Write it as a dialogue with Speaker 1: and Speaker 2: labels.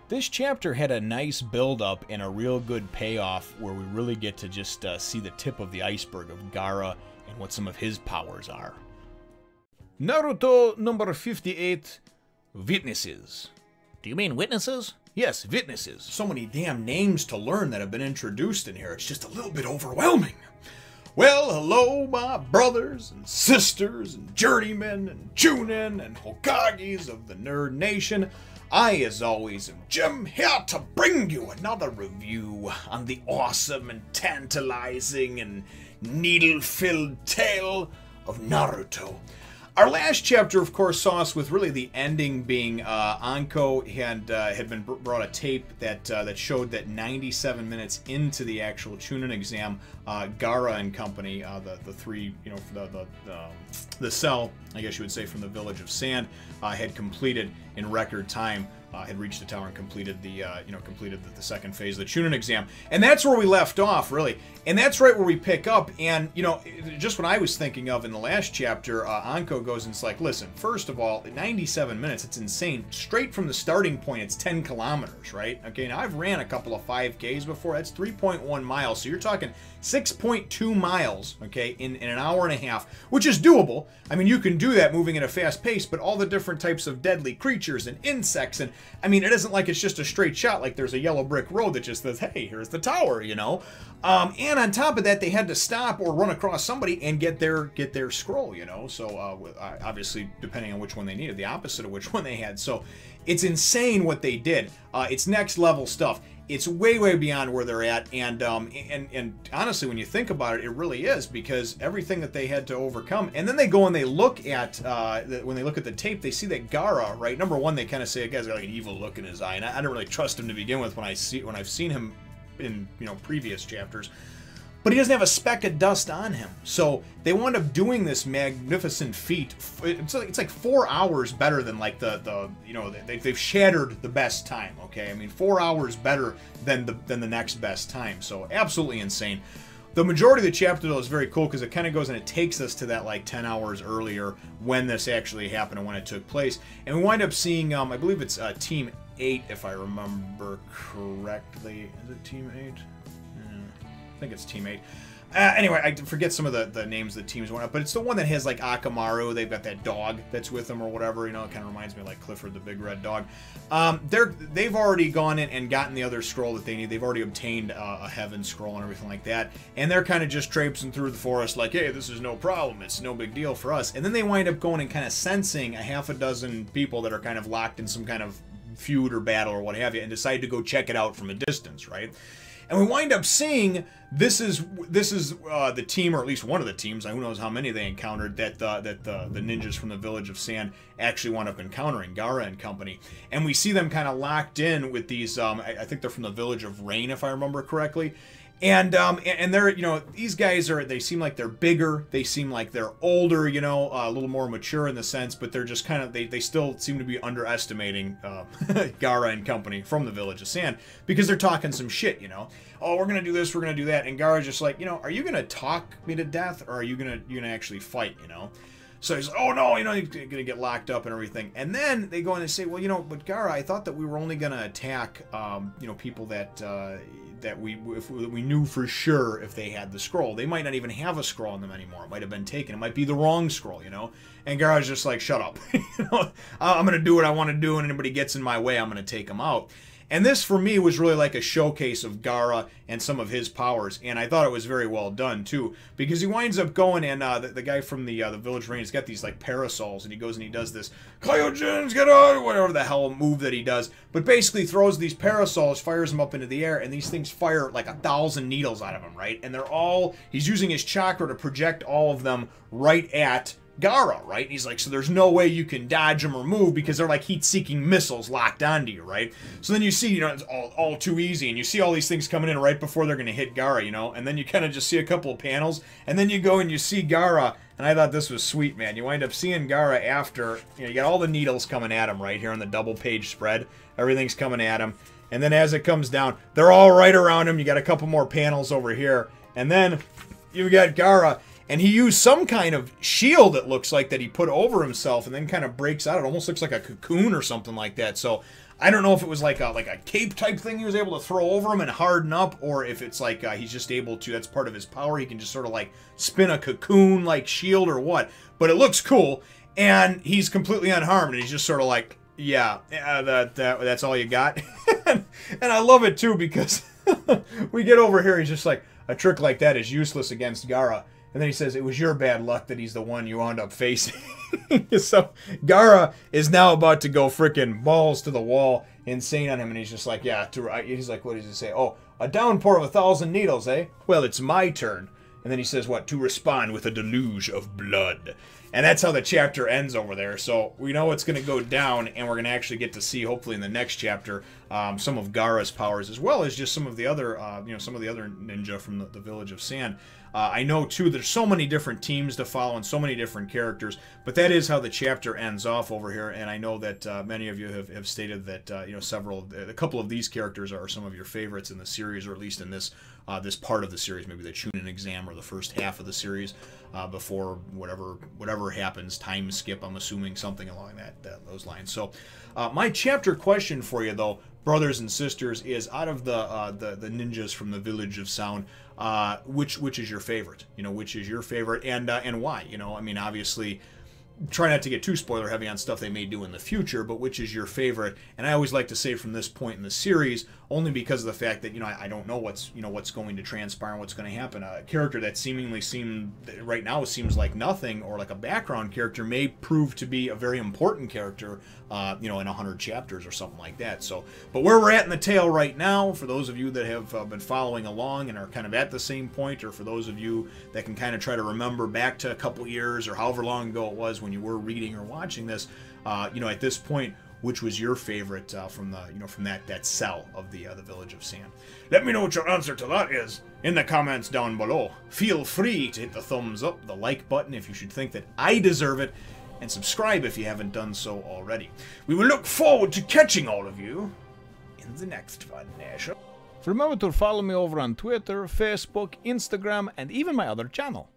Speaker 1: This chapter had a nice build-up and a real good payoff where we really get to just see the tip of the iceberg of Gaara and what some of his powers are. Naruto number 58, Witnesses.
Speaker 2: Do you mean witnesses?
Speaker 1: Yes, witnesses. So many damn names to learn that have been introduced in here. It's just a little bit overwhelming. Well, hello, my brothers and sisters and journeymen and Chunin and Hokages of the Nerd Nation. I, as always, am Jim, here to bring you another review on the awesome and tantalizing and needle-filled tale of Naruto. Our last chapter, of course, saw us with really the ending being Anko had been brought a tape that showed that 97 minutes into the actual Chunin exam, Gaara and company, the three, you know, the cell, I guess you would say, from the village of Sand, had completed in record time. Had reached the tower and completed the the second phase of the Chunin exam, and that's where we left off, really, and that's right where we pick up. And you know, just what I was thinking of in the last chapter, Anko goes and it's like, listen, first of all, 97 minutes, it's insane. Straight from the starting point, it's 10 kilometers, right? Okay, now I've ran a couple of 5Ks before. That's 3.1 miles, so you're talking 6.2 miles, okay, in an hour and a half, which is doable. I mean, you can do that moving at a fast pace, but all the different types of deadly creatures and insects, and I mean, it isn't like it's just a straight shot, like there's a yellow brick road that just says, hey, here's the tower, you know? And on top of that, they had to stop or run across somebody and get their scroll, you know? So, obviously, depending on which one they needed, the opposite of which one they had. So, it's insane what they did. It's next level stuff. It's way, way beyond where they're at, and honestly, when you think about it, it really is, because everything that they had to overcome, and then they go and they look at, when they look at the tape, they see that Gaara, right, number one, they kind of say, a guy's got like an evil look in his eye, and I don't really trust him to begin with when I've seen him in, you know, previous chapters. But he doesn't have a speck of dust on him. So they wound up doing this magnificent feat. It's like 4 hours better than like the you know, they've shattered the best time, okay? I mean, 4 hours better than the next best time. So absolutely insane. The majority of the chapter, though, is very cool because it kind of goes and it takes us to that like 10 hours earlier when this actually happened and when it took place. And we wind up seeing, I believe it's Team 8, if I remember correctly. Is it Team 8? I think it's Team 8. Anyway, I forget some of the names the teams went up, but it's the one that has like Akamaru. They've got that dog that's with them or whatever. You know, it kind of reminds me of like Clifford the Big Red Dog. They've already gone in and gotten the other scroll that they need. They've already obtained a heaven scroll and everything like that. And they're kind of just traipsing through the forest like, hey, this is no problem. It's no big deal for us. And then they wind up going and kind of sensing a half a dozen people that are kind of locked in some kind of feud or battle or what have you, and decide to go check it out from a distance, right? And we wind up seeing this is the team, or at least one of the teams, who knows how many they encountered, that the ninjas from the village of Sand actually wound up encountering, Gaara and company. And we see them kind of locked in with these, I think they're from the village of Rain, if I remember correctly. And they're, you know, these guys they seem like they're bigger, they seem like they're older, you know, a little more mature in the sense, but they're just kind of, they still seem to be underestimating Gaara and company from the village of Sand, because they're talking some shit, you know. Oh, we're gonna do this, we're gonna do that, and Gaara's just like, you know, are you gonna talk me to death, or are you gonna actually fight, you know? So he's like, oh no, you know, you're gonna get locked up and everything. And then they go in and say, well, you know, but Gaara, I thought that we were only gonna attack, you know, people that we knew for sure if they had the scroll. They might not even have a scroll on them anymore. It might have been taken. It might be the wrong scroll, you know. And Gaara's just like, shut up. You know, I'm gonna do what I want to do, and anybody gets in my way, I'm gonna take them out. And this, for me, was really like a showcase of Gaara and some of his powers. And I thought it was very well done, too. Because he winds up going, and the guy from the Village Rain has got these, like, parasols. And he goes and he does this, Kyojins, get out! Whatever the hell move that he does. But basically throws these parasols, fires them up into the air, and these things fire, like, 1,000 needles out of him, right? And they're all, he's using his chakra to project all of them right at Gaara, right? And he's like, so there's no way you can dodge them or move because they're like heat-seeking missiles locked onto you, right? So then you see, you know, it's all too easy, and you see all these things coming in right before they're going to hit Gaara, you know? And then you kind of just see a couple of panels, and then you go and you see Gaara, and I thought this was sweet, man. You wind up seeing Gaara after, you know, you got all the needles coming at him right here on the double-page spread. Everything's coming at him. And then as it comes down, they're all right around him. You got a couple more panels over here. And then you got Gaara, and he used some kind of shield, it looks like, that he put over himself and then kind of breaks out. It almost looks like a cocoon or something like that. So I don't know if it was like a cape type thing he was able to throw over him and harden up, or if it's like he's just able to, that's part of his power, he can just sort of like spin a cocoon like shield or what. But it looks cool, and he's completely unharmed, and he's just sort of like, yeah, that's all you got. And I love it too, because we get over here, he's just like, a trick like that is useless against Gaara. And then he says, it was your bad luck that he's the one you wound up facing. So Gaara is now about to go frickin' balls to the wall, insane on him, and he's just like, yeah, he's like, what does he say? Oh, a downpour of 1,000 needles, eh? Well, it's my turn. And then he says, what? To respond with a deluge of blood. And that's how the chapter ends over there. So we know it's going to go down, and we're going to actually get to see, hopefully in the next chapter, some of Gaara's powers, as well as just some of the other, some of the other ninja from the Village of Sand. I know, too, there's so many different teams to follow and so many different characters, but that is how the chapter ends off over here, and I know that many of you have stated that, a couple of these characters are some of your favorites in the series, or at least in this this part of the series, maybe the Chunin exam or the first half of the series, before whatever happens, time skip, I'm assuming, something along those lines. So my chapter question for you, though, brothers and sisters, is out of the ninjas from the Village of Sound, which is your favorite? Which is your favorite, and why? I mean, obviously, try not to get too spoiler heavy on stuff they may do in the future, but which is your favorite? And I always like to say from this point in the series, only because of the fact that I don't know what's going to transpire and what's going to happen. A character that seemingly right now seems like nothing, or like a background character, may prove to be a very important character, in 100 chapters or something like that. So, but where we're at in the tale right now, for those of you that have been following along and are kind of at the same point, or for those of you that can kind of try to remember back to a couple years or however long ago it was when you were reading or watching this, at this point, which was your favorite from that cell of the Village of Sand? Let me know what your answer to that is in the comments down below. Feel free to hit the thumbs up, the like button if you should think that I deserve it, and subscribe if you haven't done so already. We will look forward to catching all of you in the next one. Remember to follow me over on Twitter, Facebook, Instagram, and even my other channel.